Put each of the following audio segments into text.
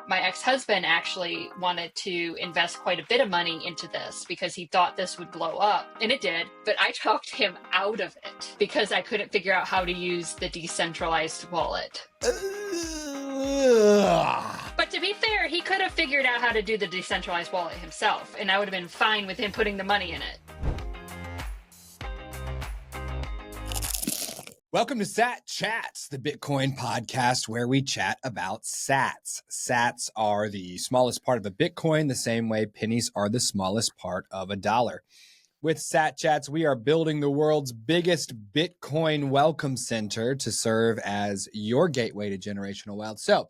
My ex-husband actually wanted to invest quite a bit of money into this because he thought this would blow up, and it did. But I talked him out of it because I couldn't figure out how to use the decentralized wallet. But to be fair, he could have figured out how to do the decentralized wallet himself, and I would have been fine with him putting the money in it. Welcome to Sat Chats, the Bitcoin podcast where we chat about sats. Sats are the smallest part of a Bitcoin, the same way pennies are the smallest part of a dollar. With Sat Chats, we are building the world's biggest Bitcoin welcome center to serve as your gateway to generational wealth. So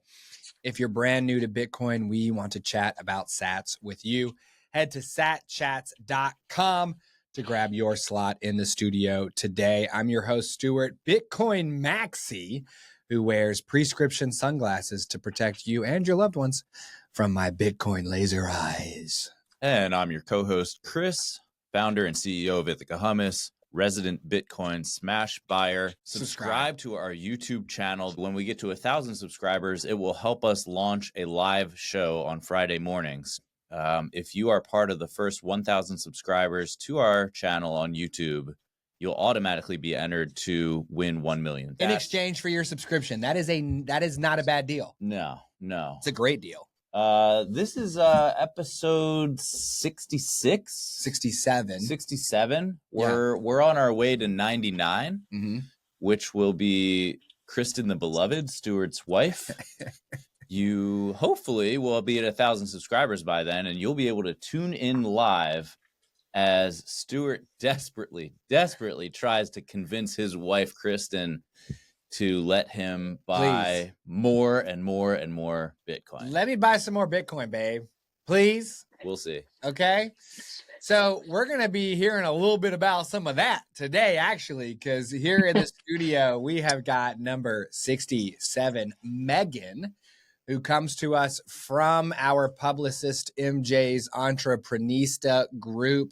if you're brand new to Bitcoin, we want to chat about sats with you. Head to satchats.com to grab your slot in the studio today. I'm your host, Stuart, Bitcoin Maxi, who wears prescription sunglasses to protect you and your loved ones from my Bitcoin laser eyes. And I'm your co-host, Chris, founder and CEO of Ithaca Hummus, resident Bitcoin smash buyer. Subscribe to our YouTube channel. When we get to 1,000 subscribers, it will help us launch a live show on Friday mornings. If you are part of the first 1,000 subscribers to our channel on YouTube, you'll automatically be entered to win 1 million. In exchange for your subscription. That is not a bad deal. No. It's a great deal. This is episode 66? 67. We're on our way to 99, which will be Kristen the Beloved, Stuart's wife. You hopefully will be at 1,000 subscribers by then, and you'll be able to tune in live as Stuart desperately tries to convince his wife, Kristen, to let him buy more and more and more Bitcoin. Let me buy some more Bitcoin, babe. Please. We'll see. Okay. So we're going to be hearing a little bit about some of that today, actually, because here in the studio, we have got number 67, Megan, who comes to us from our publicist MJ's Entreprenista group.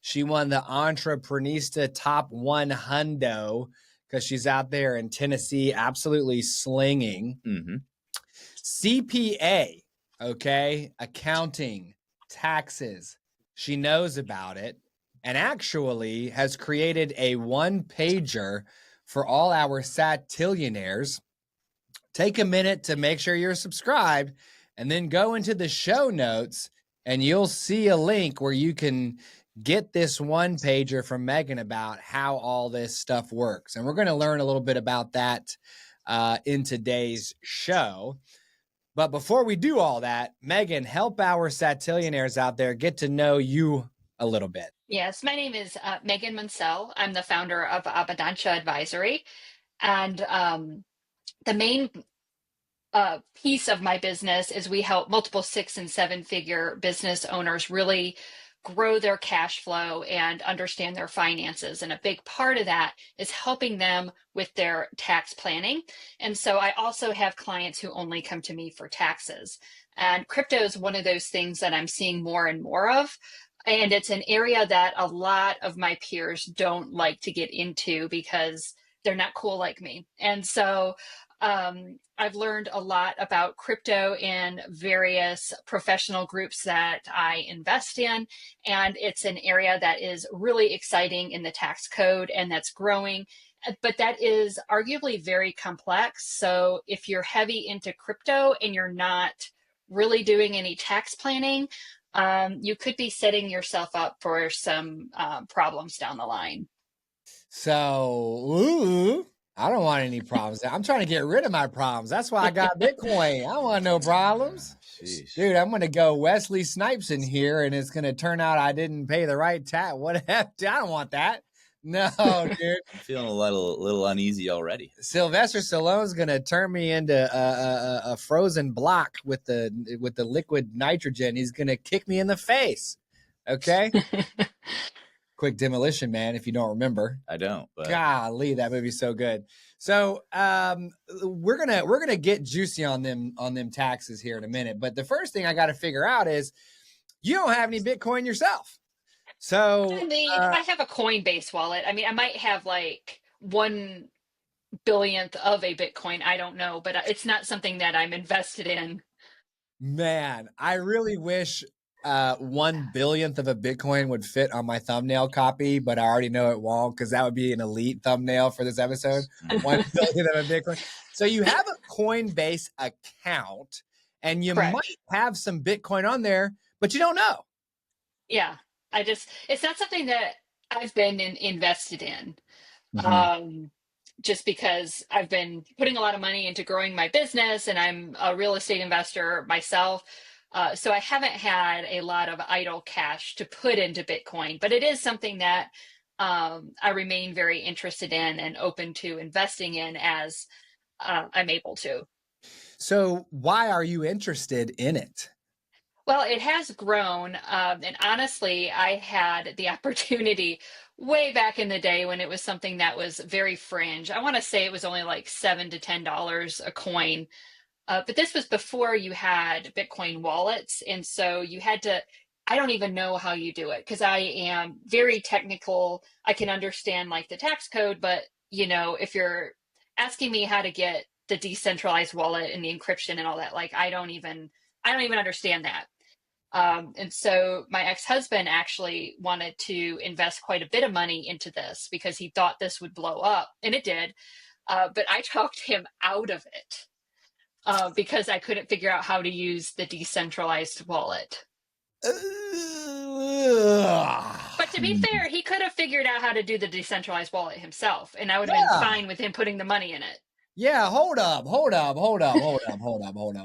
She won the Entreprenista Top 100 because she's out there in Tennessee absolutely slinging. CPA, okay, accounting, taxes. She knows about it and actually has created a one-pager for all our satillionaires. Take a minute to make sure you're subscribed and then go into the show notes and you'll see a link where you can get this one pager from Megan about how all this stuff works. And we're going to learn a little bit about that in today's show. But before we do all that, Megan, help our satillionaires out there get to know you a little bit. Yes, my name is Megan Munsell. I'm the founder of Abundantia Advisory. And the main piece of my business is we help multiple 6- and 7-figure business owners really grow their cash flow and understand their finances. And a big part of that is helping them with their tax planning. And so I also have clients who only come to me for taxes. And crypto is one of those things that I'm seeing more and more of. And it's an area that a lot of my peers don't like to get into because they're not cool like me. And so I've learned a lot about crypto in various professional groups that I invest in. And it's an area that is really exciting in the tax code and that's growing, but that is arguably very complex. So if you're heavy into crypto and you're not really doing any tax planning, you could be setting yourself up for some problems down the line. So, I don't want any problems. I'm trying to get rid of my problems. That's why I got Bitcoin. I don't want no problems. Sheesh. Dude, I'm going to go Wesley Snipes in here, and it's going to turn out I didn't pay the right tax. What I don't want that. No, dude. I'm feeling a little uneasy already. Sylvester Stallone's going to turn me into a frozen block with the liquid nitrogen. He's going to kick me in the face. Okay? Quick Demolition Man, if you don't remember. I don't. But Golly, that movie's so good. So we're gonna get juicy on them taxes here in a minute. But the first thing I got to figure out is you don't have any Bitcoin yourself. So I have a Coinbase wallet. I mean, I might have like 1/100000th of a Bitcoin. I don't know, but it's not something that I'm invested in. Man, I really wish 1 billionth of a Bitcoin would fit on my thumbnail copy, but I already know it won't because that would be an elite thumbnail for this episode. 1 billionth of a Bitcoin. So you have a Coinbase account and you Correct. might have some Bitcoin on there, but you don't know. Yeah. It's not something that I've been invested in. Just because I've been putting a lot of money into growing my business and I'm a real estate investor myself. So I haven't had a lot of idle cash to put into Bitcoin, but it is something that I remain very interested in and open to investing in as I'm able to. So why are you interested in it? Well, it has grown. And honestly, I had the opportunity way back in the day when it was something that was very fringe. I want to say it was only like $7 to $10 a coin. But this was before you had Bitcoin wallets. And so you had to, I don't even know how you do it because I am very technical. I can understand like the tax code, but if you're asking me how to get the decentralized wallet and the encryption and all that, like I don't even understand that. And so my ex-husband actually wanted to invest quite a bit of money into this because he thought this would blow up, and it did. But I talked him out of it because I couldn't figure out how to use the decentralized wallet. But to be fair, he could have figured out how to do the decentralized wallet himself, and I would have been fine with him putting the money in it. Yeah, hold up.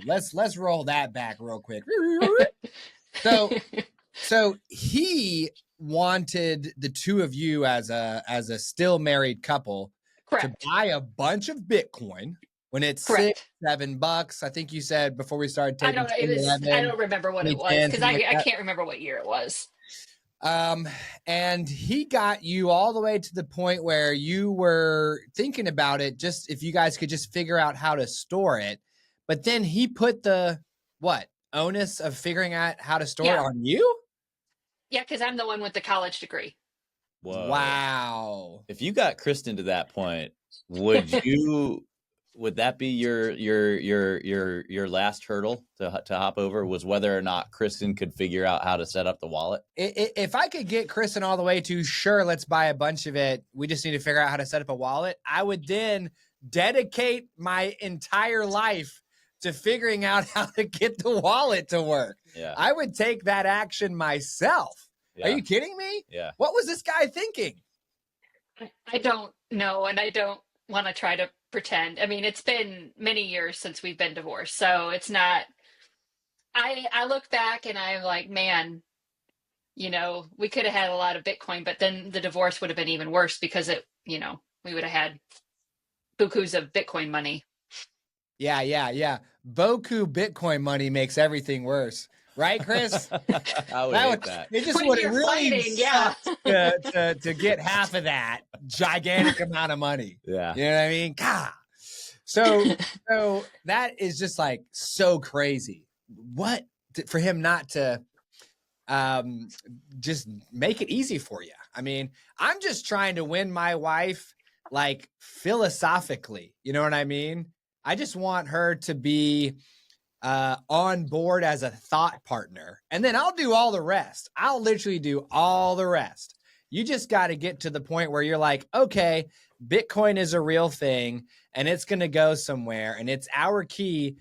Let's roll that back real quick. So he wanted the two of you as a still married couple Correct. to buy a bunch of Bitcoin when it's Correct. $6-7. I think you said before we started I taping. don't remember what it was because I can't remember what year it was. And he got you all the way to the point where you were thinking about it, just if you guys could just figure out how to store it. But then he put the onus of figuring out how to store it on you? Yeah, because I'm the one with the college degree. Whoa. Wow. If you got Kristen to that point, would that be your last hurdle to hop over, was whether or not Kristen could figure out how to set up the wallet? If I could get Kristen all the way to, sure, let's buy a bunch of it, we just need to figure out how to set up a wallet, I would then dedicate my entire life to figuring out how to get the wallet to work. Yeah. I would take that action myself. Yeah. Are you kidding me? Yeah. What was this guy thinking? I don't know, and I don't want to try to pretend. I mean, it's been many years since we've been divorced, so it's not. I look back and I'm like, man, we could have had a lot of Bitcoin, but then the divorce would have been even worse because we would have had bukus of Bitcoin money. Yeah. Boku Bitcoin money makes everything worse. Right, Chris? I would hate that. It just would really sucks to get half of that gigantic amount of money. Yeah. You know what I mean? God. So that is just like so crazy. What for him not to just make it easy for you? I mean, I'm just trying to win my wife like philosophically. You know what I mean? I just want her to be on board as a thought partner, and then I'll do all the rest. I'll literally do all the rest. You just got to get to the point where you're like, okay, Bitcoin is a real thing and it's going to go somewhere, and it's our key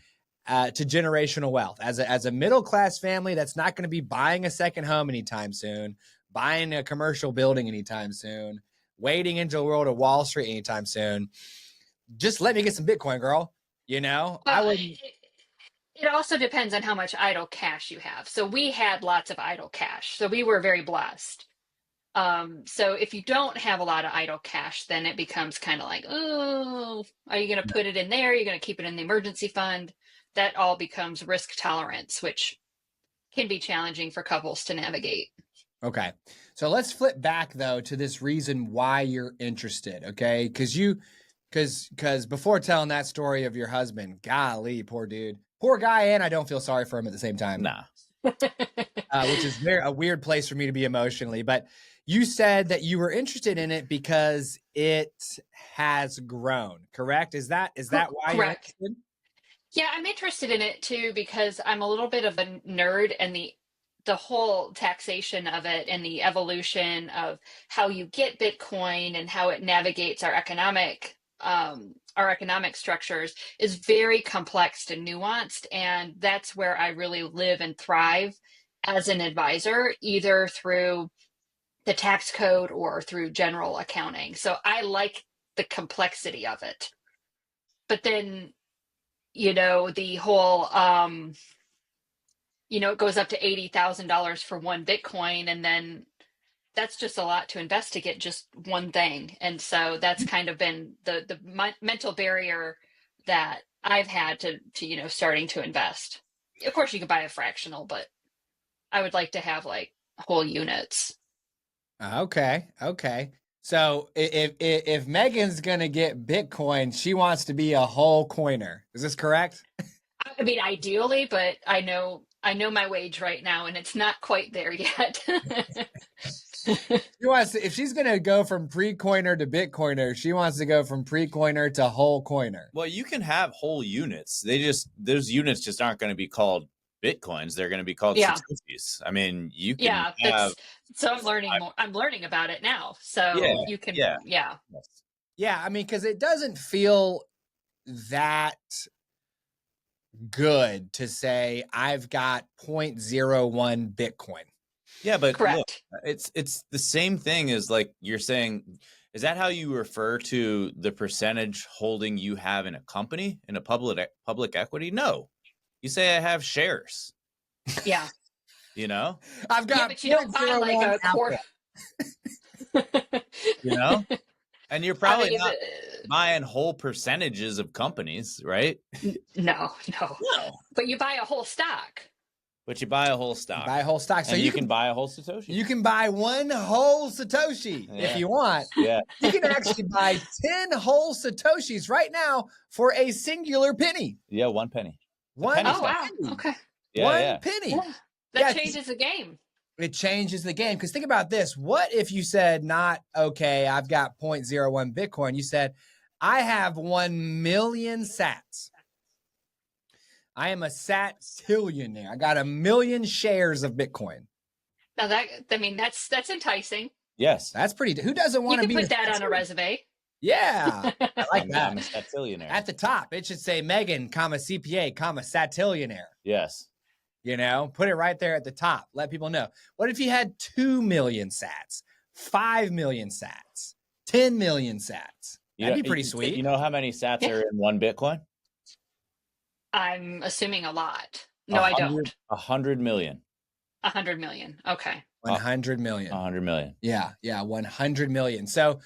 to generational wealth. As a middle-class family that's not going to be buying a second home anytime soon, buying a commercial building anytime soon, wading into the world of Wall Street anytime soon, just let me get some Bitcoin, girl. I would. It also depends on how much idle cash you have. So we had lots of idle cash. So we were very blessed. So if you don't have a lot of idle cash, then it becomes kind of like, oh, are you going to put it in there? Are you going to keep it in the emergency fund? That all becomes risk tolerance, which can be challenging for couples to navigate. Okay. So let's flip back though to this reason why you're interested. Okay. Because before telling that story of your husband, golly, poor dude. Poor guy, and I don't feel sorry for him at the same time. Nah. Which is a weird place for me to be emotionally. But you said that you were interested in it because it has grown, correct? Is that why you're interested? Yeah, I'm interested in it too because I'm a little bit of a nerd, and the whole taxation of it and the evolution of how you get Bitcoin and how it navigates our economic structures is very complex and nuanced, and that's where I really live and thrive as an advisor, either through the tax code or through general accounting. So I like the complexity of it. But then, the whole it goes up to $80,000 for one Bitcoin, and then that's just a lot to invest to get just one thing. And so that's kind of been the mental barrier that I've had to starting to invest. Of course, you could buy a fractional, but I would like to have like whole units. Okay. Okay. So if Megan's gonna get Bitcoin, she wants to be a whole coiner. Is this correct? I mean, ideally, but I know my wage right now, and it's not quite there yet. She wants to, if she's gonna go from pre-coiner to Bitcoiner, she wants to go from pre-coiner to whole coiner. Well, you can have whole units. Those units just aren't going to be called Bitcoins. They're going to be called Yeah. Satoshis. I mean, you can Yeah, have. so I'm learning more. I'm learning about it now. So Yeah, you can, yeah. yeah. Yeah, I mean, because it doesn't feel that good to say I've got 0.01 Bitcoin. Yeah, but Correct. look, it's the same thing as like you're saying. Is that how you refer to the percentage holding you have in a company, in a public equity? No, you say I have shares. Yeah. I've got but you don't buy like a quarter. And you're probably I mean, not buying whole percentages of companies, right? No. No. But you buy a whole stock. But you buy a whole stock. Buy a whole stock. So and you can buy a whole Satoshi. You can buy one whole Satoshi if you want. Yeah. You can actually buy 10 whole Satoshis right now for a singular penny. Yeah, 1 penny. One penny Oh, wow. stock. Okay. Yeah, penny. Yeah. That changes the game. It changes the game. Because think about this. What if you said not, okay, I've got 0.01 Bitcoin. You said, I have 1 million sats. I am a satillionaire. I got 1 million shares of Bitcoin. Now that's enticing. Yes. That's pretty. Who doesn't want to be put that on a resume? Yeah. I like that. I'm a satillionaire. At the top, it should say Megan, CPA, satillionaire. Yes. Put it right there at the top. Let people know. What if you had 2 million sats, 5 million sats, 10 million sats? That'd be pretty sweet. You know how many sats are in one Bitcoin? I'm assuming a lot. No, I don't. 100 million. 100 million. Okay. 100 million. 100 million. Yeah. 100 million. So,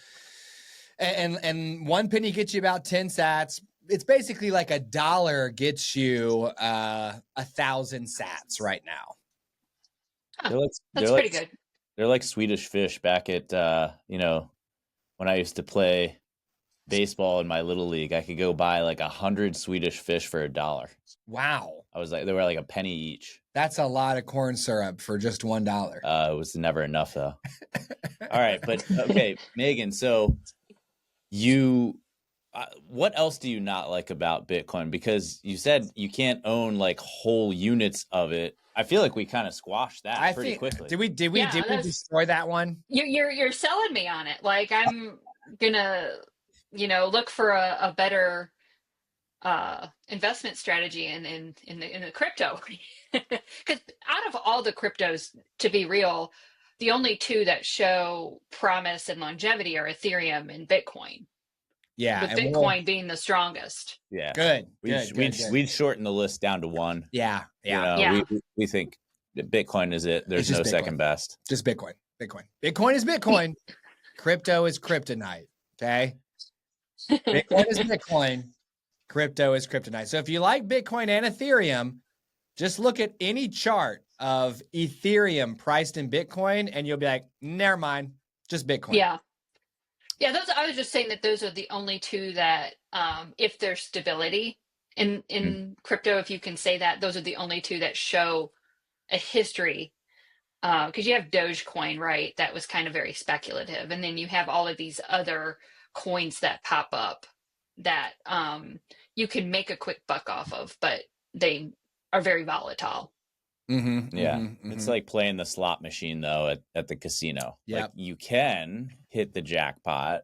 and 1 penny gets you about 10 sats. It's basically like $1 gets you 1,000 sats right now. That's pretty good. They're like Swedish fish back at when I used to play baseball in my little league. I could go buy like 100 Swedish fish for $1. Wow. They were like a penny each. That's a lot of corn syrup for just $1. It was never enough though. All right, but okay, Megan. So what else do you not like about Bitcoin? Because you said you can't own like whole units of it. I feel like we kind of squashed that pretty quickly. Did we destroy that one? You're selling me on it. Like I'm gonna, look for a better investment strategy in the crypto. Because out of all the cryptos, to be real, the only two that show promise and longevity are Ethereum and Bitcoin. Yeah, with Bitcoin being the strongest. Yeah, good. We'd shorten the list down to one. Yeah. We think that Bitcoin is it. There's no second best. Just Bitcoin. Bitcoin is Bitcoin. Crypto is kryptonite. Okay. Bitcoin is Bitcoin. Crypto is kryptonite. So if you like Bitcoin and Ethereum, just look at any chart of Ethereum priced in Bitcoin, and you'll be like, never mind, just Bitcoin. Yeah. I was just saying that those are the only two that, if there's stability in crypto, if you can say that, those are the only two that show a history. Because you have Dogecoin, right? That was kind of very speculative, and then you have all of these other coins that pop up that you can make a quick buck off of, but they are very volatile. Yeah. It's like playing the slot machine though at the casino. Yep. Like you can hit the jackpot,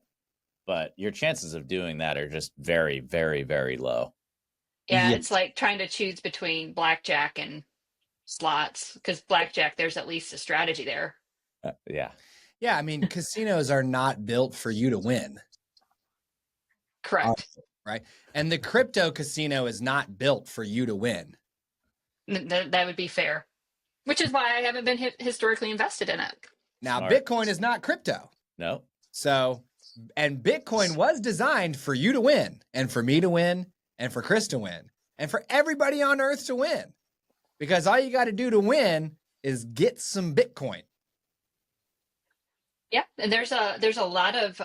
but your chances of doing that are just very, very, very low. Yeah, Yes. it's like trying to choose between blackjack and slots, because blackjack, there's at least a strategy there. Yeah. Yeah, I mean, casinos are not built for you to win. Correct. Right. And the crypto casino is not built for you to win. That would be fair, which is why I haven't been historically invested in it. Now, Smart. Bitcoin is not crypto. No. So, and Bitcoin was designed for you to win, and for me to win, and for Chris to win, and for everybody on earth to win. Because all you got to do to win is get some Bitcoin. Yeah, and there's a lot of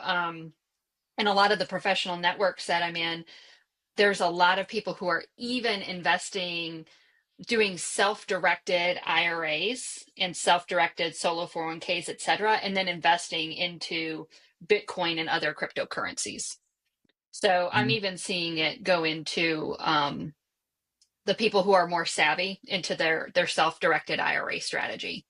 and a lot of the professional networks that I'm in, there's a lot of people who are even investing, doing self-directed IRAs and self-directed solo 401ks, et cetera, and then investing into Bitcoin and other cryptocurrencies. So I'm even seeing it go into the people who are more savvy into their self-directed IRA strategy.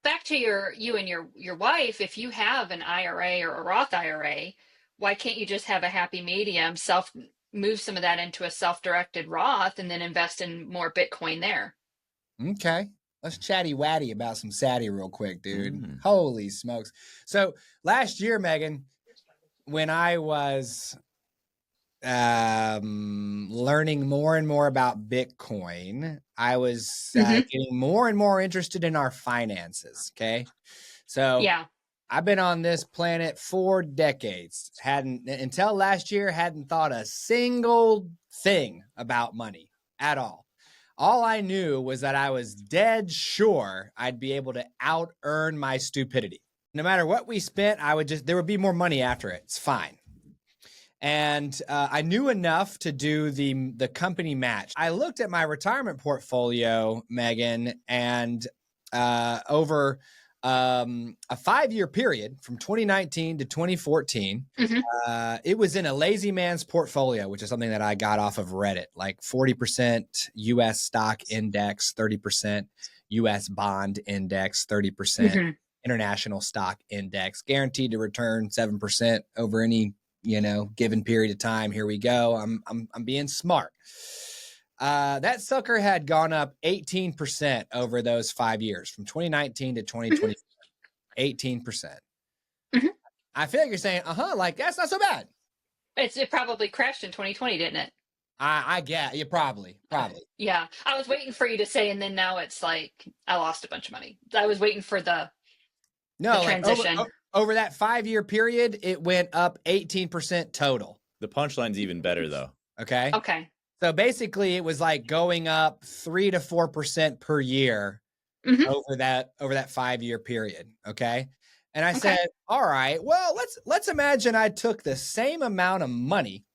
Back to you and your wife, if you have an IRA or a Roth IRA, why can't you just have a happy medium, move some of that into a self-directed Roth and then invest in more Bitcoin there? Okay. Let's chatty watty about some Satty real quick, dude. Holy smokes. So last year, Megan, when I was learning more and more about Bitcoin, I was getting more and more interested in our finances. Okay. So yeah, I've been on this planet 4 decades. Until last year, hadn't thought a single thing about money at all. All I knew was that I was dead sure I'd be able to out earn my stupidity. No matter what we spent, there would be more money after it. It's fine. And I knew enough to do the company match. I looked at my retirement portfolio, Megan, and over a 5-year period from 2019 to 2014, it was in a lazy man's portfolio, which is something that I got off of Reddit, like 40% US stock index, 30% US bond index, 30% international stock index, guaranteed to return 7% over any given period of time. Here we go. I'm being smart. That sucker had gone up 18% over those 5 years from 2019 to 2020. 18%. I feel like you're saying, like that's not so bad. It probably crashed in 2020, didn't it? I get you. Probably. Yeah, I was waiting for you to say, and then now it's like I lost a bunch of money. I was waiting for the transition. Like over that 5-year period, it went up 18% total. The punchline's even better though. Okay. So basically, it was like going up 3 to 4% per year over that 5-year period. Okay. And I said, all right, well, let's imagine I took the same amount of money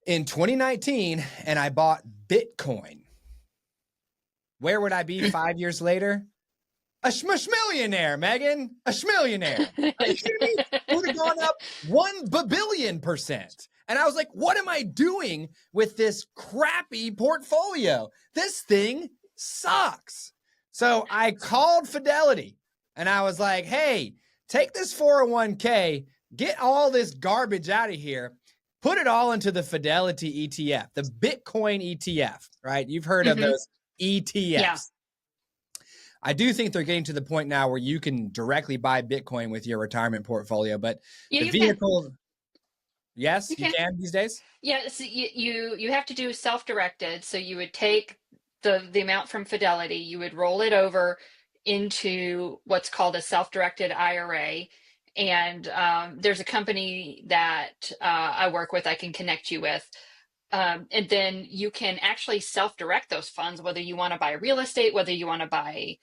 in 2019 and I bought Bitcoin. Where would I be 5 years later? A schmillionaire, Megan. A schmillionaire. Are you kidding me? It would have gone up 1 billion%. And I was like, what am I doing with this crappy portfolio? This thing sucks. So I called Fidelity and I was like, hey, take this 401k, get all this garbage out of here, put it all into the Fidelity ETF, the Bitcoin ETF, right? You've heard of those ETFs. Yeah. I do think they're getting to the point now where you can directly buy Bitcoin with your retirement portfolio, but the vehicle, yes, you can these days. Yeah, so you have to do self-directed. So you would take the amount from Fidelity, you would roll it over into what's called a self-directed IRA. And there's a company that I work with, I can connect you with. And then you can actually self-direct those funds, whether you want to buy real estate, whether you want to buy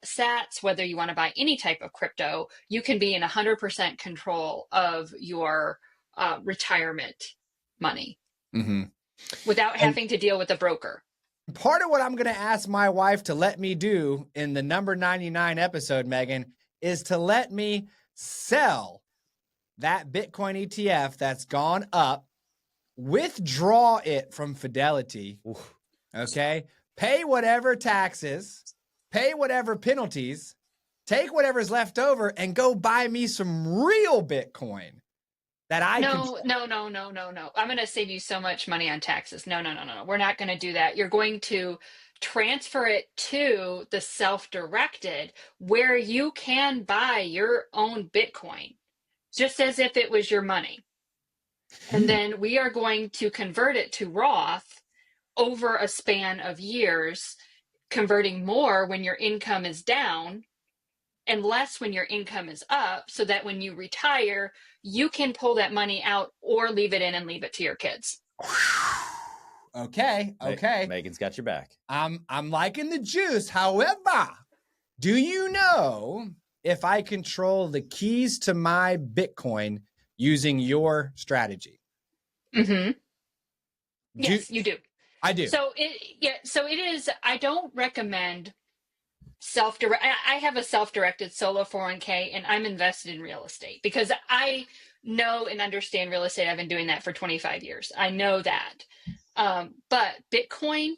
sats, whether you want to buy any type of crypto. You can be in 100% control of your retirement money without having to deal with a broker. Part of what I'm going to ask my wife to let me do in the number 99 episode, Megan, is to let me sell that Bitcoin ETF that's gone up withdraw it from Fidelity. Okay. Pay whatever taxes, pay whatever penalties, take whatever's left over and go buy me some real Bitcoin that I can. No. I'm going to save you so much money on taxes. No. We're not going to do that. You're going to transfer it to the self-directed where you can buy your own Bitcoin just as if it was your money. And then we are going to convert it to Roth over a span of years, converting more when your income is down and less when your income is up, so that when you retire, you can pull that money out or leave it in and leave it to your kids. Okay. Megan's got your back. I'm liking the juice. However, do you know if I control the keys to my Bitcoin using your strategy? Mm-hmm. Yes, you do. I do. So it is. I don't recommend self-direct. I have a self-directed solo 401k, and I'm invested in real estate because I know and understand real estate. I've been doing that for 25 years. I know that. But Bitcoin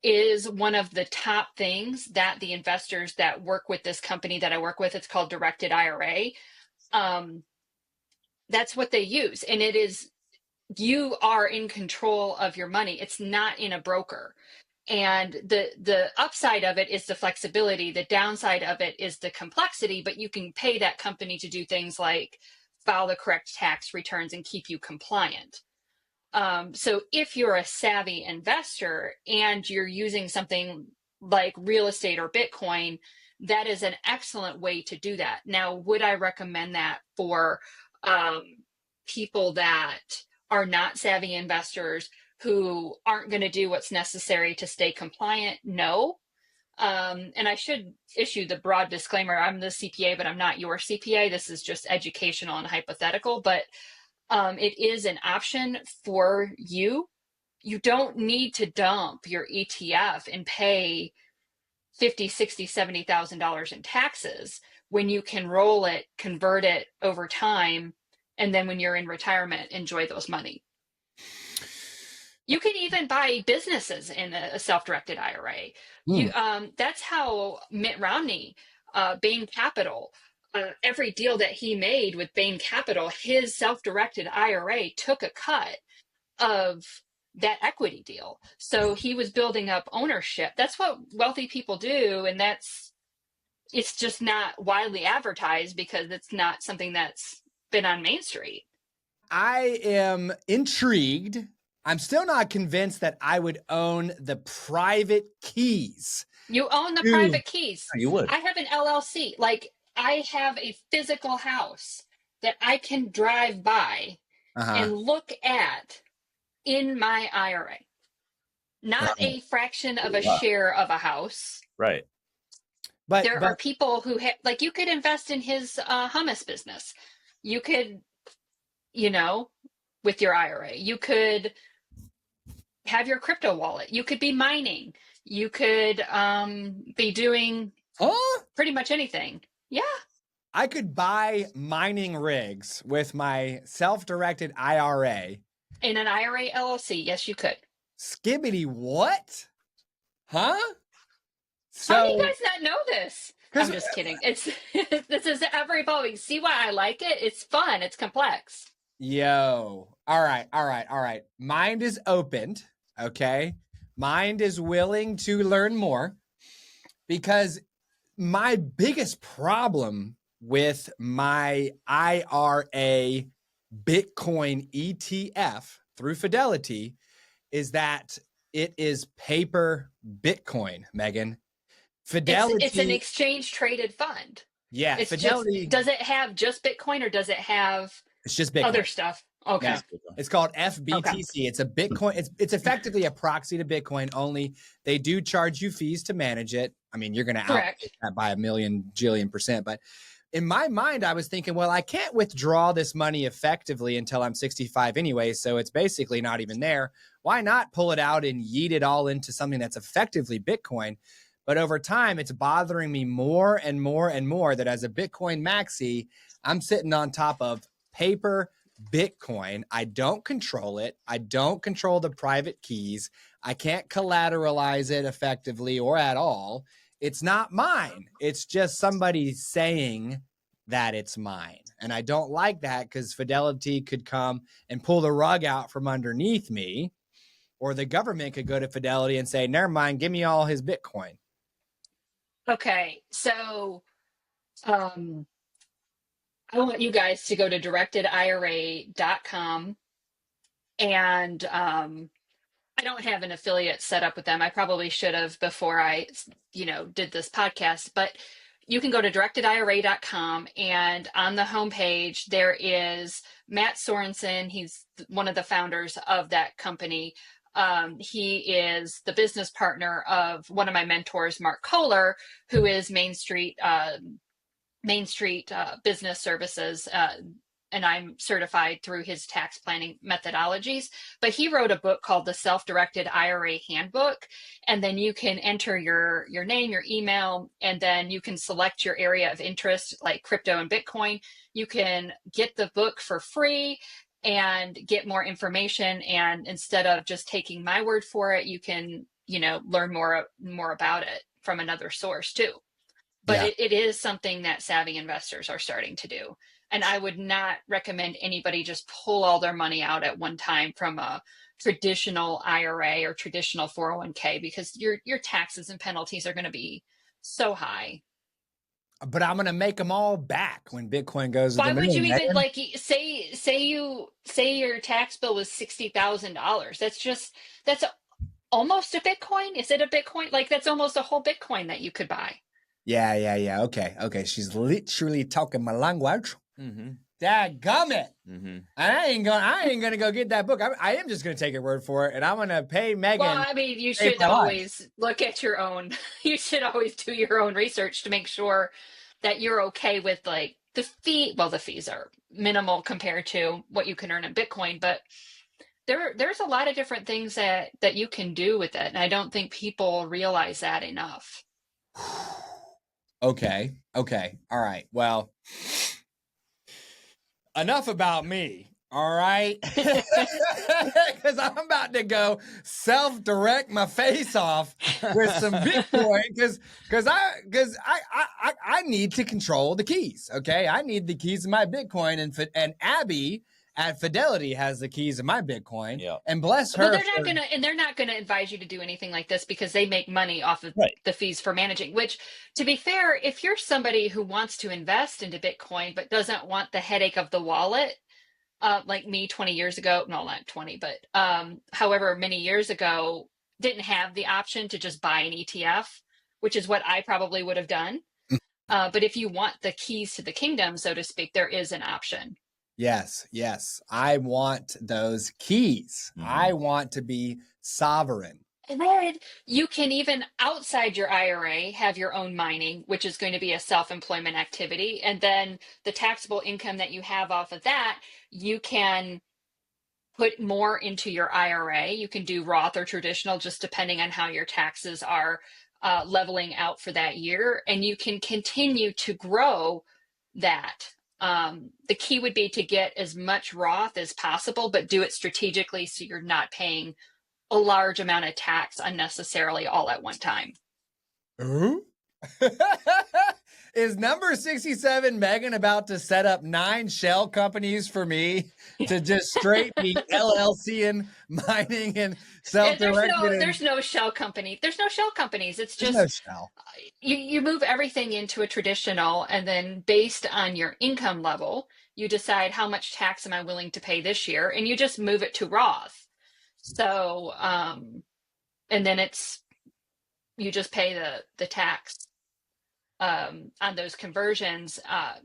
is one of the top things that the investors that work with this company that I work with, it's called Directed IRA. That's what they use. And it is, you are in control of your money. It's not in a broker. And the upside of it is the flexibility. The downside of it is the complexity, but you can pay that company to do things like file the correct tax returns and keep you compliant. So if you're a savvy investor and you're using something like real estate or Bitcoin, that is an excellent way to do that. Now, would I recommend that for people that are not savvy investors who aren't going to do what's necessary to stay compliant? No. And I should issue the broad disclaimer. I'm the CPA, but I'm not your CPA. This is just educational and hypothetical, but it is an option for you. You don't need to dump your ETF and pay $50,000, $60,000, $70,000 in taxes when you can roll it, convert it over time, and then when you're in retirement, enjoy those money. You can even buy businesses in a self-directed IRA. That's how Mitt Romney, Bain Capital, every deal that he made with Bain Capital, his self-directed IRA took a cut of that equity deal. So he was building up ownership. That's what wealthy people do. And it's just not widely advertised because it's not something that's been on Main Street. I am intrigued. I'm still not convinced that I would own the private keys. You own the private keys. You would. I have an LLC. Like, I have a physical house that I can drive by and look at in my IRA. Not a fraction of a share of a house. Right. But there are people who like, you could invest in his hummus business. You could, with your IRA, you could have your crypto wallet. You could be mining. You could be doing pretty much anything. Yeah. I could buy mining rigs with my self-directed IRA. In an IRA LLC, yes, you could. Skibbity what? Huh? So, how do you guys not know this? I'm just kidding. This is ever evolving. See why I like it? It's fun. It's complex. Yo. All right. Mind is opened. Okay. Mind is willing to learn more, because my biggest problem with my IRA Bitcoin ETF through Fidelity is that it is paper Bitcoin, Megan. Fidelity. It's an exchange traded fund. Yeah. It's Fidelity. Does it have just Bitcoin or does it have It's just Bitcoin. Other stuff? Okay. Yeah. It's called FBTC. Okay. It's a Bitcoin. It's effectively a proxy to Bitcoin, only they do charge you fees to manage it. I mean, you're going to output that by a million jillion %. But in my mind, I was thinking, well, I can't withdraw this money effectively until I'm 65 anyway. So it's basically not even there. Why not pull it out and yeet it all into something that's effectively Bitcoin? But over time, it's bothering me more and more and more that as a Bitcoin maxi, I'm sitting on top of paper Bitcoin. I don't control it. I don't control the private keys. I can't collateralize it effectively or at all. It's not mine. It's just somebody saying that it's mine. And I don't like that because Fidelity could come and pull the rug out from underneath me, or the government could go to Fidelity and say, never mind, give me all his Bitcoin. Okay, so I want you guys to go to directedira.com, and I don't have an affiliate set up with them. I probably should have before I, did this podcast, but you can go to directedira.com, and on the homepage, there is Matt Sorensen. He's one of the founders of that company. He is the business partner of one of my mentors, Mark Kohler, who is Main Street Business Services, and I'm certified through his tax planning methodologies. But he wrote a book called The Self-Directed IRA Handbook, and then you can enter your name, your email, and then you can select your area of interest, like crypto and Bitcoin. You can get the book for free and get more information. And instead of just taking my word for it, you can, learn more about it from another source too. But it is something that savvy investors are starting to do. And I would not recommend anybody just pull all their money out at one time from a traditional IRA or traditional 401k, because your taxes and penalties are going to be so high. But I'm going to make them all back when Bitcoin goes to the moon. Why would you even say your tax bill was $60,000? That's almost a Bitcoin. Is it a Bitcoin? Like, that's almost a whole Bitcoin that you could buy. Yeah. Okay. She's literally talking my language. Mm-hmm. Dadgummit. Mm-hmm. I ain't gonna go get that book. I am just gonna take her word for it, and I'm gonna pay Megan. Well, I mean, you should always look at your own. You should always do your own research to make sure that you're okay with like the fee. Well, the fees are minimal compared to what you can earn in Bitcoin, but there's a lot of different things that you can do with it, and I don't think people realize that enough. Okay. All right. Well, enough about me. All right. Because I'm about to go self-direct my face off with some Bitcoin because I need to control the keys. Okay. I need the keys to my Bitcoin, and Abby at Fidelity has the keys of my Bitcoin. Yeah. And bless her. Well, they're not gonna advise you to do anything like this because they make money off of the fees for managing, which, to be fair, if you're somebody who wants to invest into Bitcoin but doesn't want the headache of the wallet, like me 20 years ago, no, not 20, but however many years ago, didn't have the option to just buy an ETF, which is what I probably would have done. But if you want the keys to the kingdom, so to speak, there is an option. Yes. I want those keys. Mm-hmm. I want to be sovereign. And then you can, even outside your IRA, have your own mining, which is going to be a self-employment activity. And then the taxable income that you have off of that, you can put more into your IRA. You can do Roth or traditional, just depending on how your taxes are leveling out for that year. And you can continue to grow that. The key would be to get as much Roth as possible, but do it strategically so you're not paying a large amount of tax unnecessarily all at one time. Ooh. Is number 67 Megan about to set up 9 shell companies for me to just straight be LLC and mining and self-directed? There's no shell company. There's no shell companies. It's just no shell. You move everything into a traditional, and then based on your income level, you decide how much tax am I willing to pay this year, and you just move it to Roth. So, and then you just pay the tax on those conversions.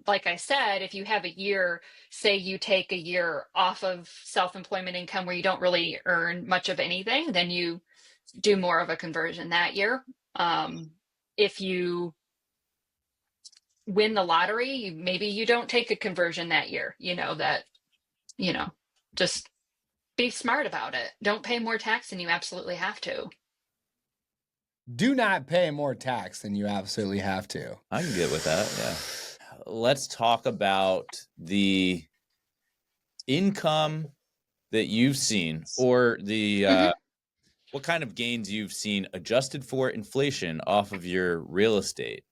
Like I said, if you have a year, say you take a year off of self-employment income where you don't really earn much of anything, then you do more of a conversion that year. If you win the lottery, maybe you don't take a conversion that year. Just be smart about it. Don't pay more tax than you absolutely have to. Do not pay more tax than you absolutely have to. I can get with that. Yeah. Let's talk about the income that you've seen, or the what kind of gains you've seen adjusted for inflation off of your real estate,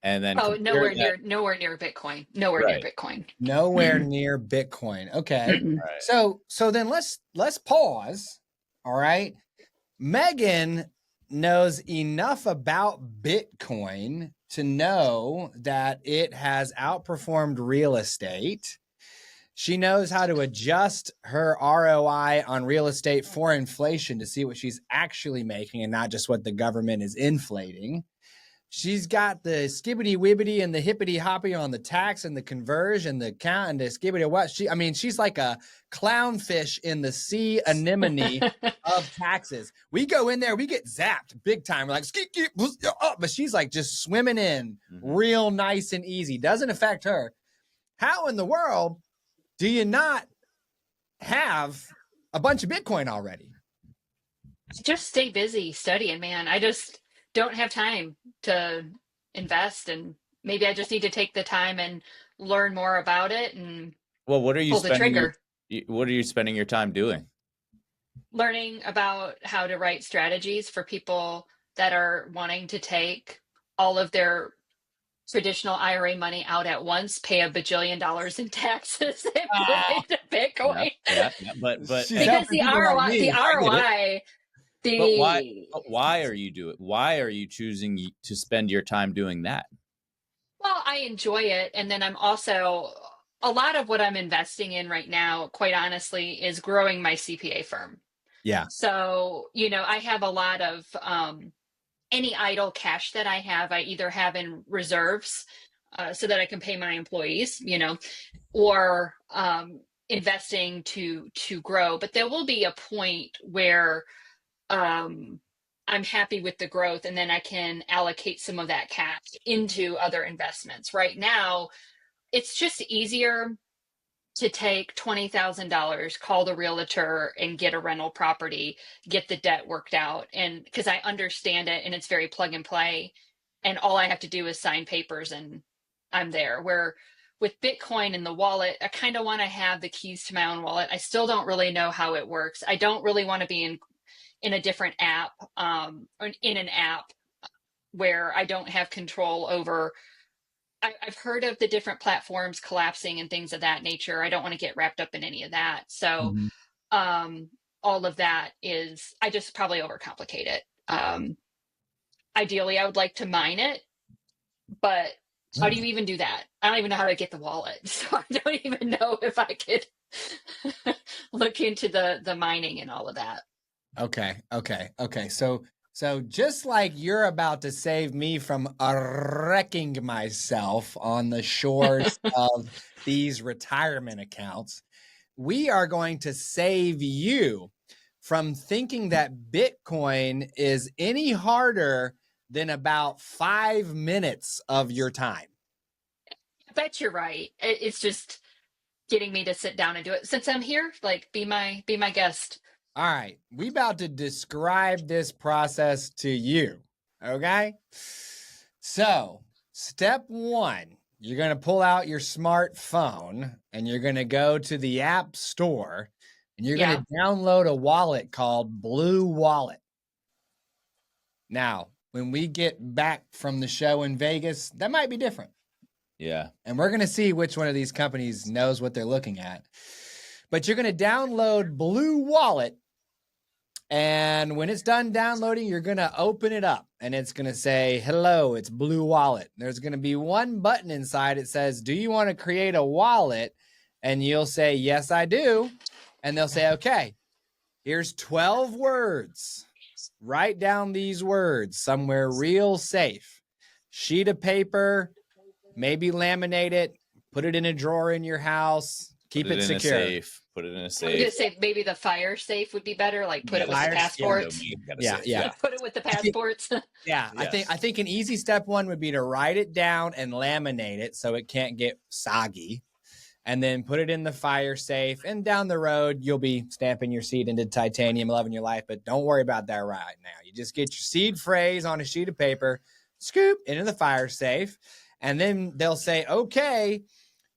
and then Oh, compare that. nowhere near Bitcoin. Nowhere near Right. Bitcoin. Nowhere Mm-mm. near Bitcoin. Okay. Mm-mm. Right. So then let's pause. All right. Megan knows enough about Bitcoin to know that it has outperformed real estate. She knows how to adjust her ROI on real estate for inflation to see what she's actually making and not just what the government is inflating. She's got the skibbity wibbity and the hippity hoppy on the tax and the conversion, the count and the skibbity what. She's like a clownfish in the sea anemone of taxes. We go in there, we get zapped big time. We're like, but she's like just swimming in real nice and easy. Doesn't affect her. How in the world do you not have a bunch of Bitcoin already? Just stay busy studying, man. I just don't have time to invest, and maybe I just need to take the time and learn more about it and Well, what are you pull the spending trigger. your time doing? Learning about how to write strategies for people that are wanting to take all of their traditional IRA money out at once, pay $1 bajillion in taxes, and put it into Bitcoin. Yeah. But She's Because helping the people like ROI, the me. I get it. ROI, But why? the Why are you doing? Why are you choosing to spend your time doing that? well, I enjoy it. And then I'm also, a lot of what I'm investing in right now, quite honestly, is growing my CPA firm. Yeah. So, I have a lot of any idle cash that I have, I either have in reserves so that I can pay my employees, or investing to grow. But there will be a point where I'm happy with the growth, and then I can allocate some of that cash into other investments. Right now, it's just easier to take $20,000, call the realtor and get a rental property, get the debt worked out. And because I understand it and it's very plug and play, and all I have to do is sign papers and I'm there. Where with Bitcoin and the wallet, I kind of want to have the keys to my own wallet. I still don't really know how it works. I don't really want to be in a different app, or in an app where I don't have control over. I've heard of the different platforms collapsing and things of that nature. I don't want to get wrapped up in any of that. So, Mhm. all of that is, I just probably overcomplicate it. Ideally, I would like to mine it, but how do you even do that? I don't even know how to get the wallet. So I don't even know if I could look into the mining and all of that. Okay. So just like you're about to save me from wrecking myself on the shores of these retirement accounts, we are going to save you from thinking that Bitcoin is any harder than about 5 minutes of your time. I bet you're right. It's just getting me to sit down and do it. Since I'm here, like be my guest. All right, we about to describe this process to you, okay? So, step 1, you're going to pull out your smartphone and you're going to go to the App Store and you're going Yeah. to download a wallet called Blue Wallet. Now, when we get back from the show in Vegas, that might be different. Yeah. And we're going to see which one of these companies knows what they're looking at. But you're going to download Blue Wallet. And when it's done downloading, you're going to open it up and it's going to say, hello, it's Blue Wallet. There's going to be one button inside. It says, do you want to create a wallet? And you'll say, yes, I do. And they'll say, okay, here's 12 words. Write down these words somewhere real safe. Sheet of paper, maybe laminate it, put it in a drawer in your house, keep it secure. Put it in a I was safe. gonna say maybe the fire safe would be better. Like put it with the passports. Yeah. Put it with the passports. Yeah, yes. I think an easy step 1 would be to write it down and laminate it so it can't get soggy, and then put it in the fire safe. And down the road, you'll be stamping your seed into titanium, loving your life. But don't worry about that right now. You just get your seed phrase on a sheet of paper, scoop into the fire safe, and then they'll say, okay,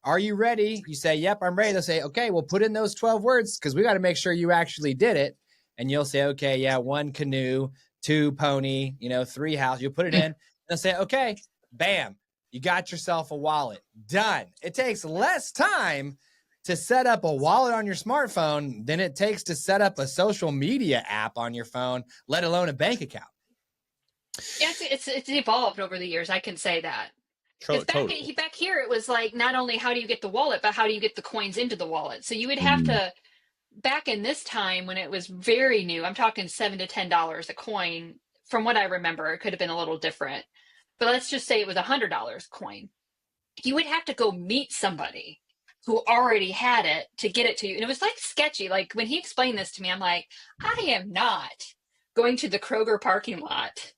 Are you ready? You say, yep, I'm ready. They'll say, okay, well, put in those 12 words because we got to make sure you actually did it. And you'll say, okay, yeah, 1 canoe, 2 pony, 3 house. You'll put it in. They'll say, okay, bam, you got yourself a wallet. Done. It takes less time to set up a wallet on your smartphone than it takes to set up a social media app on your phone, let alone a bank account. Yeah, it's evolved over the years. I can say that. Because Totally. back here, it was like not only how do you get the wallet, but how do you get the coins into the wallet? So you would have to, back in this time when it was very new, I'm talking $7 to $10 a coin. From what I remember, it could have been a little different. But let's just say it was $100 coin. You would have to go meet somebody who already had it to get it to you. And it was like sketchy. Like when he explained this to me, I'm like, I am not going to the Kroger parking lot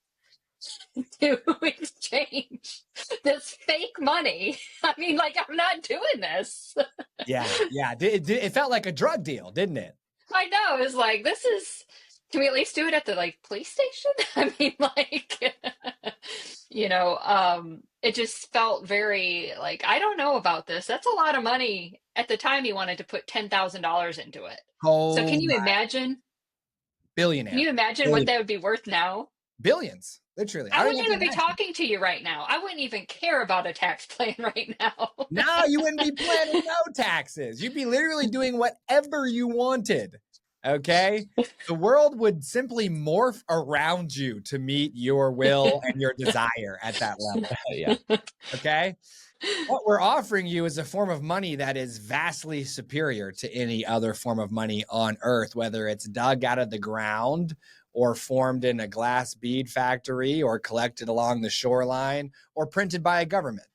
to exchange this fake money. I mean, like, I'm not doing this. Yeah. It felt like a drug deal, didn't it? I know. It's like, can we at least do it at the like police station? I mean, like, it just felt very like, I don't know about this. That's a lot of money. At the time, he wanted to put $10,000 into it. Oh, so can you imagine? Billionaire. Can you imagine what that would be worth now? Billions, literally. I wouldn't even be talking to you right now. I wouldn't even care about a tax plan right now. No, you wouldn't be planning no taxes. You'd be literally doing whatever you wanted. Okay? The world would simply morph around you to meet your will and your desire at that level. Yeah. Okay? What we're offering you is a form of money that is vastly superior to any other form of money on earth, whether it's dug out of the ground or formed in a glass bead factory or collected along the shoreline or printed by a government.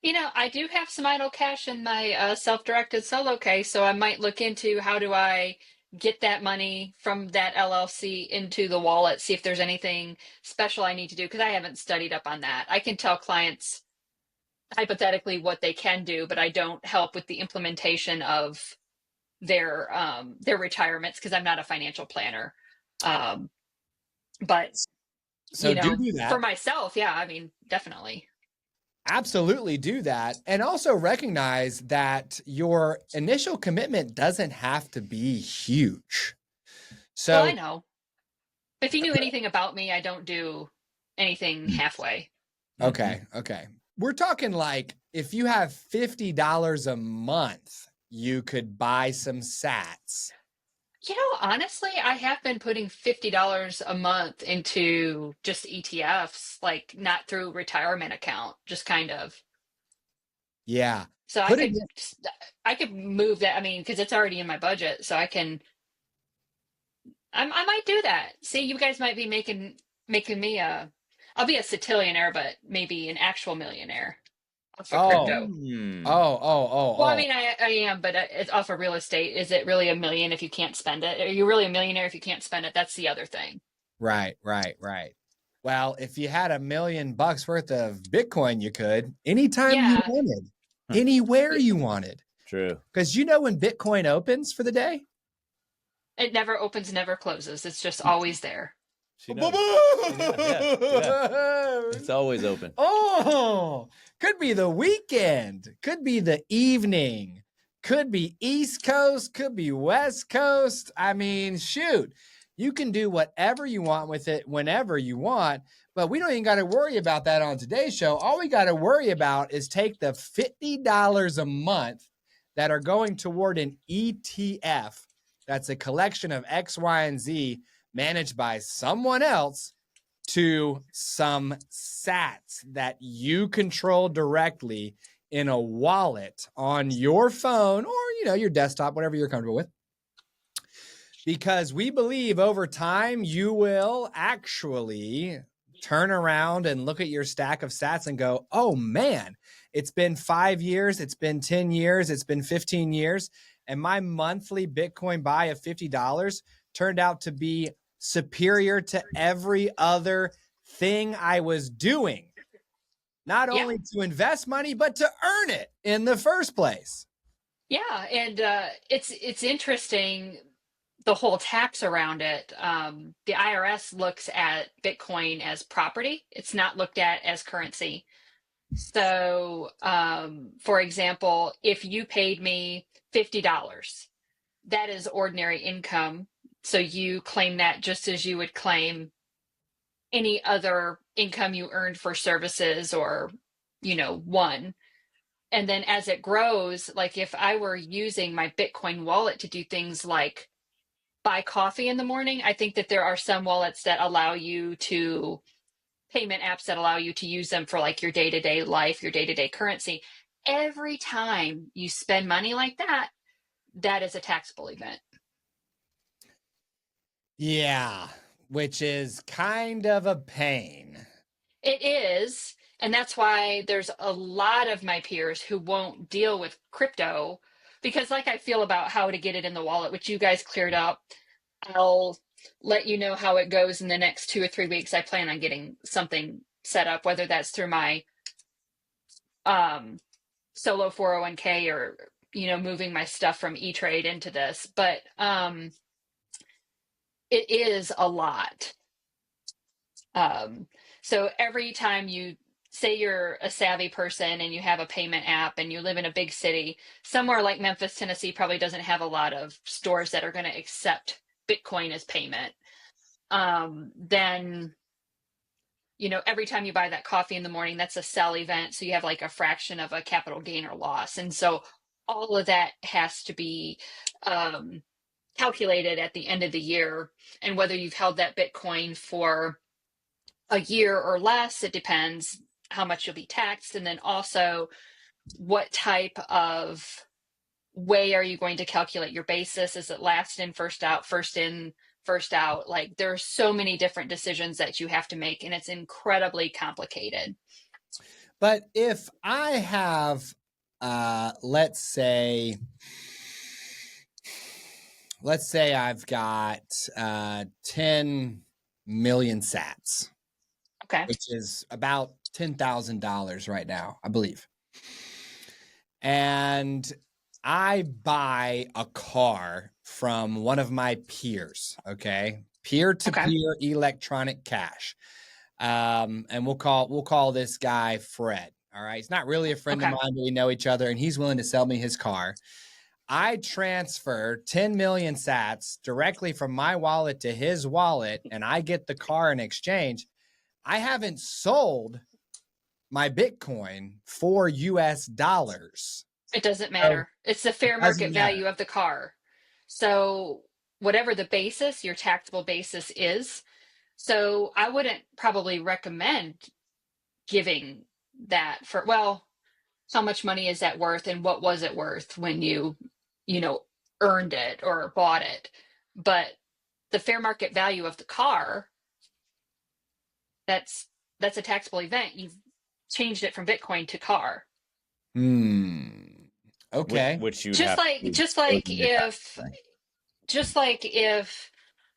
I do have some idle cash in my self-directed solo case, so I might look into how do I get that money from that LLC into the wallet, see if there's anything special I need to do, because I haven't studied up on that. I can tell clients hypothetically what they can do, but I don't help with the implementation of their retirements because I'm not a financial planner. But so do that for myself. Yeah, I mean, definitely. Absolutely do that. And also recognize that your initial commitment doesn't have to be huge. So well, I know. If you knew anything about me, I don't do anything halfway. Okay. We're talking like if you have $50 a month, you could buy some sats. Honestly, I have been putting $50 a month into just ETFs, like not through retirement account, just kind of. Yeah. So I could move that. I mean, because it's already in my budget, so I might do that. See, you guys might be making me I'll be a satillionaire, but maybe an actual millionaire off of crypto. Well, I mean, I am, but it's off of real estate. Is it really $1 million if you can't spend it? Are you really a millionaire if you can't spend it? That's the other thing. Right. Well, if you had $1 million worth of Bitcoin, you could anytime you wanted, anywhere you wanted. True. Because when Bitcoin opens for the day? It never opens, never closes. It's just always there. Yeah. It's always open. Oh, could be the weekend, could be the evening, could be East Coast, could be West Coast. I mean, shoot, you can do whatever you want with it whenever you want, but we don't even got to worry about that on today's show. All we got to worry about is take the $50 a month that are going toward an ETF. That's a collection of X, Y, and Z managed by someone else to some sats that you control directly in a wallet on your phone or, your desktop, whatever you're comfortable with. Because we believe over time, you will actually turn around and look at your stack of sats and go, oh man, it's been 5 years. It's been 10 years. It's been 15 years. And my monthly Bitcoin buy of $50 turned out to be superior to every other thing I was doing, not only to invest money, but to earn it in the first place. Yeah. And it's interesting, the whole tax around it. The IRS looks at Bitcoin as property. It's not looked at as currency. So, for example, if you paid me $50, that is ordinary income. So you claim that just as you would claim any other income you earned for services or, one. And then as it grows, like if I were using my Bitcoin wallet to do things like buy coffee in the morning, I think that there are some wallets that allow you to payment apps that allow you to use them for like your day-to-day life, your day-to-day currency. Every time you spend money like that, that is a taxable event. Yeah, which is kind of a pain. It is. And that's why there's a lot of my peers who won't deal with crypto because, like, I feel about how to get it in the wallet, which you guys cleared up. I'll let you know how it goes in the next 2 or 3 weeks. I plan on getting something set up, whether that's through my solo 401k or, moving my stuff from E-Trade into this. But it is a lot. So every time you say you're a savvy person and you have a payment app and you live in a big city, somewhere like Memphis, Tennessee probably doesn't have a lot of stores that are going to accept Bitcoin as payment. Then, every time you buy that coffee in the morning, that's a sell event. So you have like a fraction of a capital gain or loss. And so all of that has to be calculated at the end of the year. And whether you've held that Bitcoin for a year or less, it depends how much you'll be taxed. And then also what type of way are you going to calculate your basis? Is it last in, first out, first in, first out? Like there are so many different decisions that you have to make, and it's incredibly complicated. But if I have, let's say I've got 10 million sats. Okay. Which is about $10,000 right now, I believe. And I buy a car from one of my peers, okay? Peer-to-peer electronic cash. And we'll call this guy Fred. All right. He's not really a friend of mine, but we know each other, and he's willing to sell me his car. I transfer 10 million sats directly from my wallet to his wallet, and I get the car in exchange. I haven't sold my Bitcoin for US dollars. It doesn't matter. So it's the fair market value of the car. So whatever the basis, your taxable basis is. So I wouldn't probably recommend giving that for, well, how much money is that worth and what was it worth when you earned it or bought it? But the fair market value of the car, that's a taxable event. You've changed it from Bitcoin to car. Okay. Which you just like if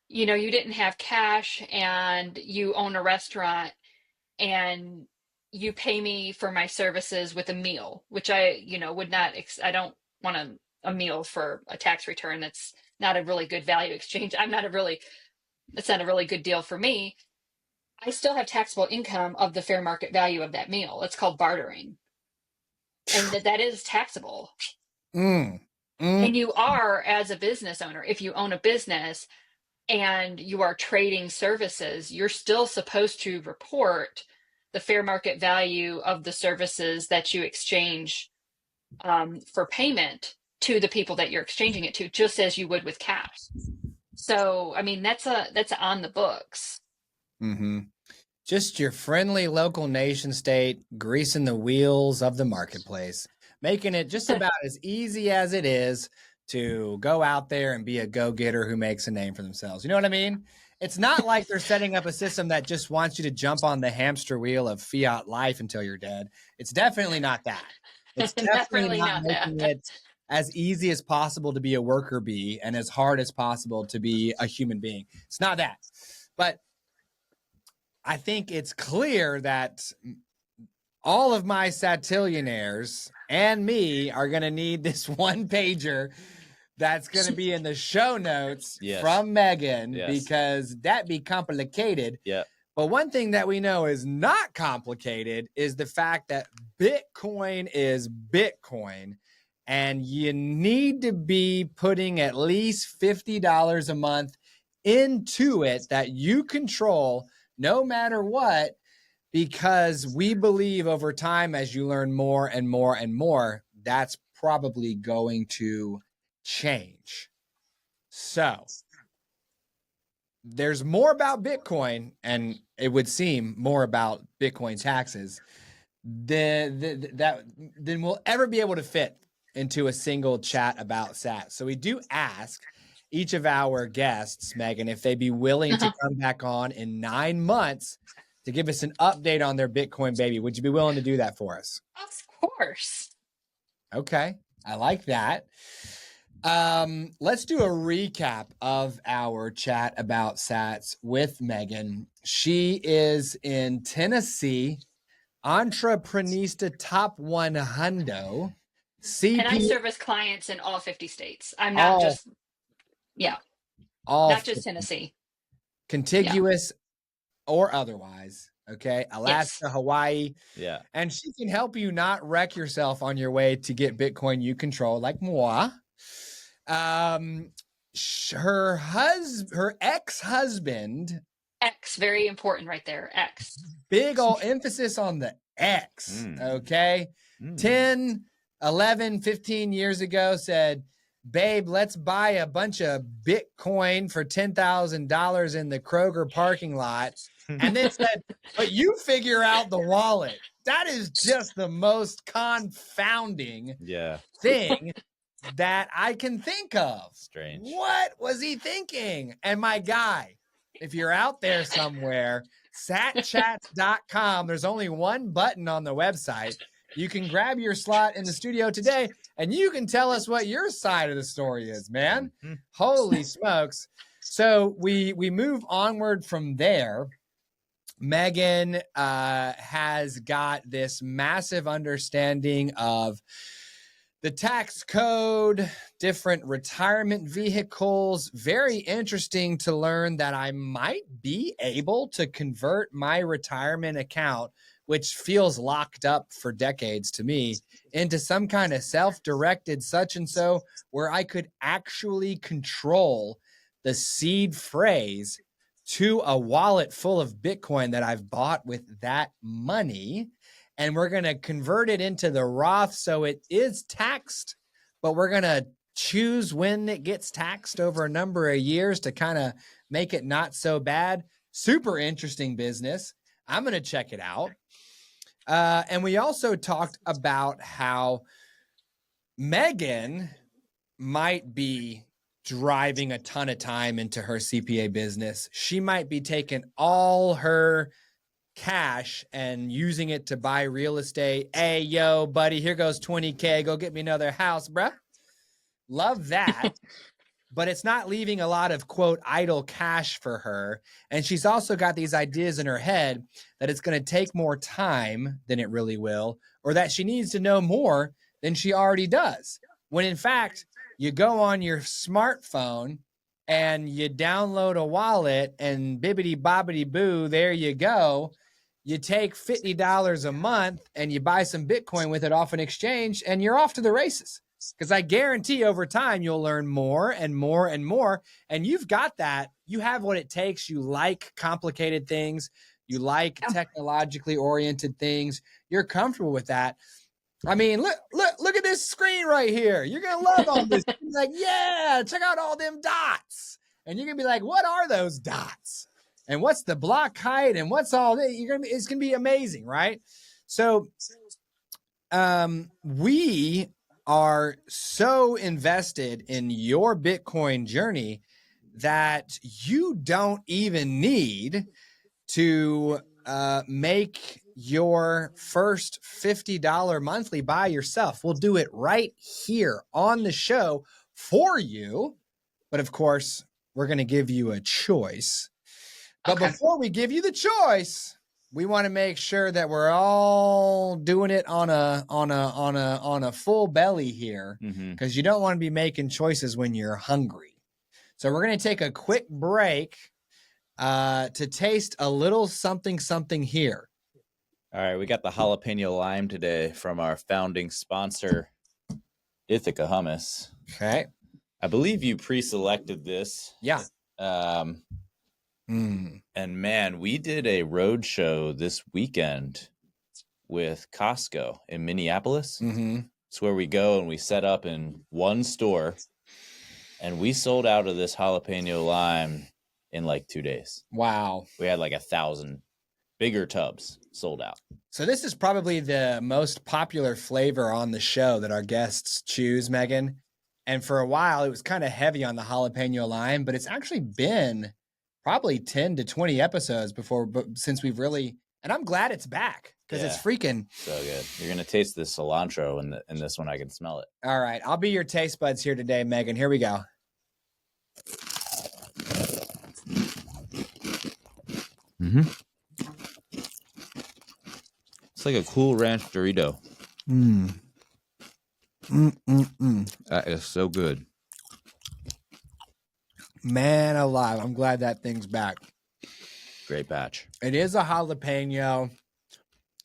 you didn't have cash and you own a restaurant and you pay me for my services with a meal, which I would not, I don't want a meal for a tax return. That's not a really good value exchange. That's not a really good deal for me. I still have taxable income of the fair market value of that meal. It's called bartering. And that is taxable. And you are, as a business owner, if you own a business and you are trading services, you're still supposed to report the fair market value of the services that you exchange for payment to the people that you're exchanging it to, just as you would with cash. So, I mean, that's on the books. Mm-hmm. Just your friendly local nation state greasing the wheels of the marketplace, making it just about as easy as it is to go out there and be a go-getter who makes a name for themselves. You know what I mean? It's not like they're setting up a system that just wants you to jump on the hamster wheel of fiat life until you're dead. It's definitely not that. It's definitely not making it as easy as possible to be a worker bee and as hard as possible to be a human being. It's not that. But I think it's clear that all of my satillionaires and me are going to need this one pager that's going to be in the show notes from Megan, because that be complicated. Yeah. But one thing that we know is not complicated is the fact that Bitcoin is Bitcoin, and you need to be putting at least $50 a month into it that you control no matter what, because we believe over time, as you learn more and more and more, that's probably going to change. So there's more about Bitcoin, and it would seem more about Bitcoin taxes than we'll ever be able to fit into a single chat about SAT. So we do ask each of our guests, Megan, if they'd be willing to come back on in 9 months to give us an update on their Bitcoin baby. Would you be willing to do that for us? Of course. Okay, I like that. Let's do a recap of our chat about SATs with Megan. She is in Tennessee, Entreprenista Top 100, And I CPA, service clients in all 50 states. I'm not just, all not just Tennessee. contiguous or otherwise. Okay, Alaska, Yes. Hawaii. Yeah. And she can help you not wreck yourself on your way to get Bitcoin you control, like moi. Her ex-husband, X, very important right there. X. big old emphasis on the X. Okay. 10, 11, 15 years ago said, babe, let's buy a bunch of Bitcoin for $10,000 in the Kroger parking lot. And then said, but you figure out the wallet. That is just the most confounding thing that I can think of. Strange. What was he thinking? And my guy, if you're out there somewhere, satchats.com, there's only one button on the website. You can grab your slot in the studio today, and you can tell us what your side of the story is, man. Holy smokes. So we move onward from there. Megan has got this massive understanding of the tax code, different retirement vehicles. Very interesting to learn that I might be able to convert my retirement account, which feels locked up for decades to me, into some kind of self-directed such and so where I could actually control the seed phrase to a wallet full of Bitcoin that I've bought with that money. And we're going to convert it into the Roth so it is taxed, but we're going to choose when it gets taxed over a number of years to kind of make it not so bad. Super interesting business. I'm going to check it out. And we also talked about how Megan might be driving a ton of time into her CPA business. She might be taking all her cash and using it to buy real estate. Hey, yo, buddy, here goes 20K. Go get me another house, bruh. Love that. But it's not leaving a lot of, quote, idle cash for her. And she's also got these ideas in her head that it's going to take more time than it really will, or that she needs to know more than she already does. When in fact, you go on your smartphone and you download a wallet and bibbity bobbity boo, there you go. You take $50 a month and you buy some Bitcoin with it off an exchange and you're off to the races. Because I guarantee over time, you'll learn more and more and more. And you've got that. You have what it takes. You like complicated things. You like technologically oriented things. You're comfortable with that. I mean, look at this screen right here. You're going to love all this. Like, yeah, check out all them dots. And you're going to be like, what are those dots? And what's the block height? And what's all that? It's going to be amazing, right? So we are so invested in your Bitcoin journey that you don't even need to make your first $50 monthly buy yourself. We'll do it right here on the show for you. But of course, we're going to give you a choice. But before we give you the choice, we want to make sure that we're all doing it on a full belly here, because you don't want to be making choices when you're hungry. So we're going to take a quick break to taste a little something here. All right, we got the jalapeno lime today from our founding sponsor, Ithaca Hummus. Okay. I believe you pre-selected this. Yeah. And man, we did a road show this weekend with Costco in Minneapolis. It's where we go and we set up in one store, and we sold out of this jalapeno lime in like 2 days. Wow. We had like 1,000 bigger tubs sold out. So this is probably the most popular flavor on the show that our guests choose, Megan. And for a while, it was kind of heavy on the jalapeno lime, but it's actually been probably 10 to 20 episodes since we've really, and I'm glad it's back because it's freaking so good. You're going to taste the cilantro in this one. I can smell it. All right. I'll be your taste buds here today, Megan. Here we go. It's like a Cool Ranch Dorito. That is so good. Man alive. I'm glad that thing's back. Great batch. It is a jalapeno.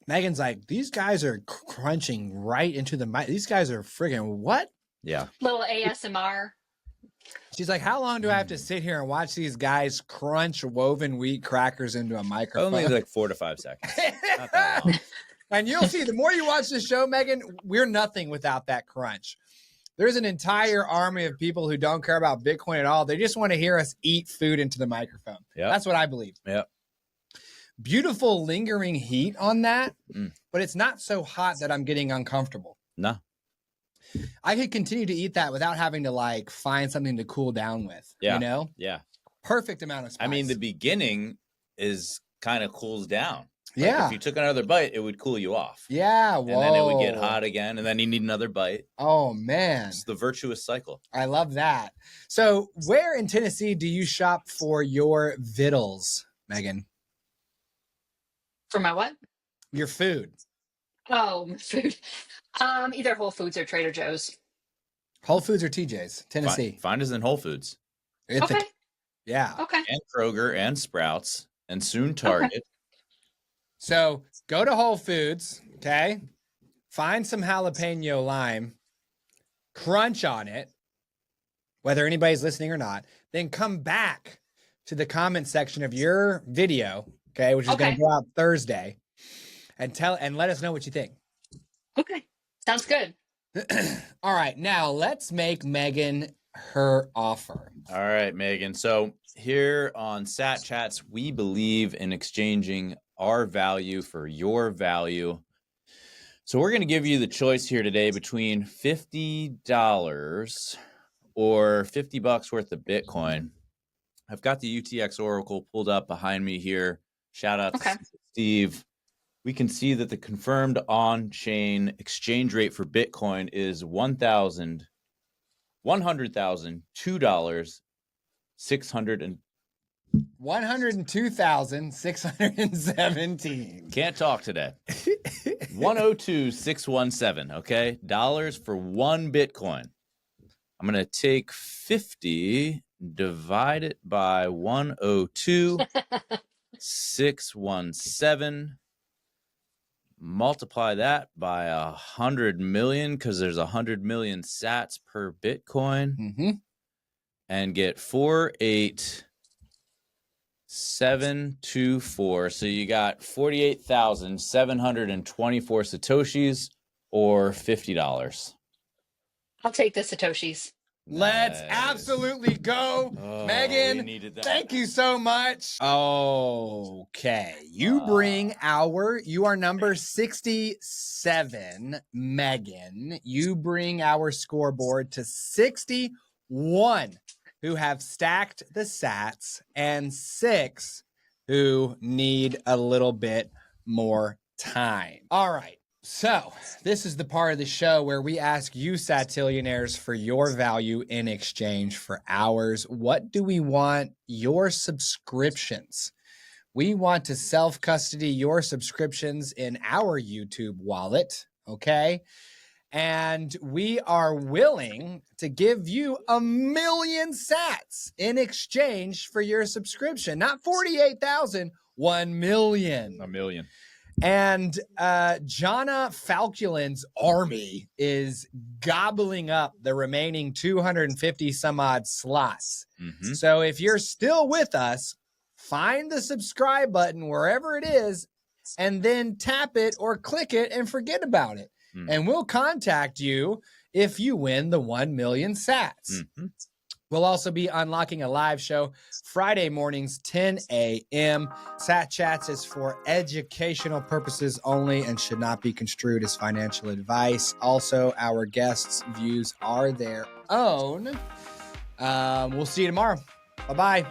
Megan's like, these guys are crunching right into the mic. These guys are friggin' what? Yeah. Little ASMR. She's like, how long do I have to sit here and watch these guys crunch woven wheat crackers into a microphone? Only like 4 to 5 seconds. Not that long. And you'll see, the more you watch the show, Megan, we're nothing without that crunch. There's an entire army of people who don't care about Bitcoin at all. They just want to hear us eat food into the microphone. Yep. That's what I believe. Yep. Beautiful lingering heat on that, but it's not so hot that I'm getting uncomfortable. No. I could continue to eat that without having to like find something to cool down with. Yeah. You know? Yeah. Perfect amount of spice. I mean, the beginning is kind of cools down. Like Yeah. if you took another bite, it would cool you off. Yeah. Whoa. And then it would get hot again, and then you need another bite. Oh, man. It's the virtuous cycle. I love that. So where in Tennessee do you shop for your vittles, Megan? For my what? Your food. Oh, food. Either Whole Foods or Trader Joe's. Whole Foods or TJ's? Tennessee. Find us in Whole Foods. Okay. Yeah. Okay. And Kroger and Sprouts and soon Target. Okay. So go to Whole Foods, okay? Find some jalapeno lime, crunch on it, whether anybody's listening or not, then come back to the comment section of your video, okay, which is going to go out Thursday, and let us know what you think. Okay. Sounds good. All right, now let's make Megan her offer. All right, Megan. So here on Sat Chats, we believe in exchanging our value for your value. So we're going to give you the choice here today between $50 or $50 worth of Bitcoin. I've got the UTX Oracle pulled up behind me here. Shout out to Steve. We can see that the confirmed on-chain exchange rate for Bitcoin is $102,617. Can't talk today. 102,617. Okay, dollars for one Bitcoin. I'm gonna take 50, divide it by 102,617. Multiply that by 100 million because there's 100 million sats per Bitcoin, and get 48,724. So you got 48,724 Satoshis or $50. I'll take the Satoshis. Let's absolutely go. Megan, thank you so much. Okay. You are number 67, Megan. You bring our scoreboard to 61 who have stacked the sats and 6 who need a little bit more time. All right. So this is the part of the show where we ask you Satillionaires for your value in exchange for ours. What do we want? Your subscriptions. We want to self-custody your subscriptions in our YouTube wallet, okay? And we are willing to give you 1 million sats in exchange for your subscription. Not 48,000, 1 million. 1 million. And Jonna Falculin's army is gobbling up the remaining 250 some odd slots. Mm-hmm. So if you're still with us, find the subscribe button wherever it is, and then tap it or click it and forget about it. Mm. And we'll contact you if you win the 1 million sats. Mm-hmm. We'll also be unlocking a live show Friday mornings, 10 a.m. Sat Chats is for educational purposes only and should not be construed as financial advice. Also, our guests' views are their own. We'll see you tomorrow. Bye-bye.